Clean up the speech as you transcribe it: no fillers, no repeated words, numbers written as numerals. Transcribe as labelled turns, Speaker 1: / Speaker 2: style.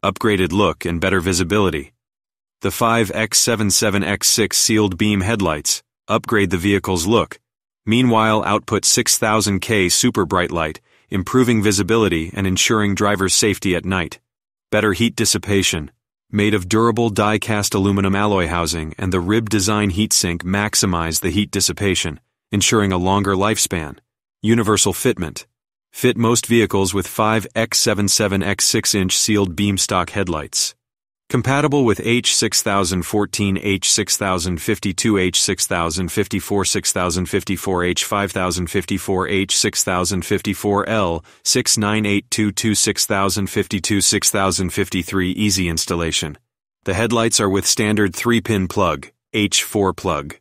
Speaker 1: upgraded look and better visibility. The 5x7 7x6 sealed beam headlights upgrade the vehicle's look. Meanwhile, output 6000K super bright light, improving visibility and ensuring drivers' safety at night. Better heat dissipation. Made of durable die-cast aluminum alloy housing and the rib design heatsink maximize the heat dissipation, ensuring a longer lifespan. Universal fitment. Fit most vehicles with 5x7 7x6-inch sealed beam stock headlights. Compatible with H6014, H6052, H6054, 6054, H5054, H6054L, 69822, 6052, 6053. Easy installation. The headlights are with standard 3-pin plug, H4 plug.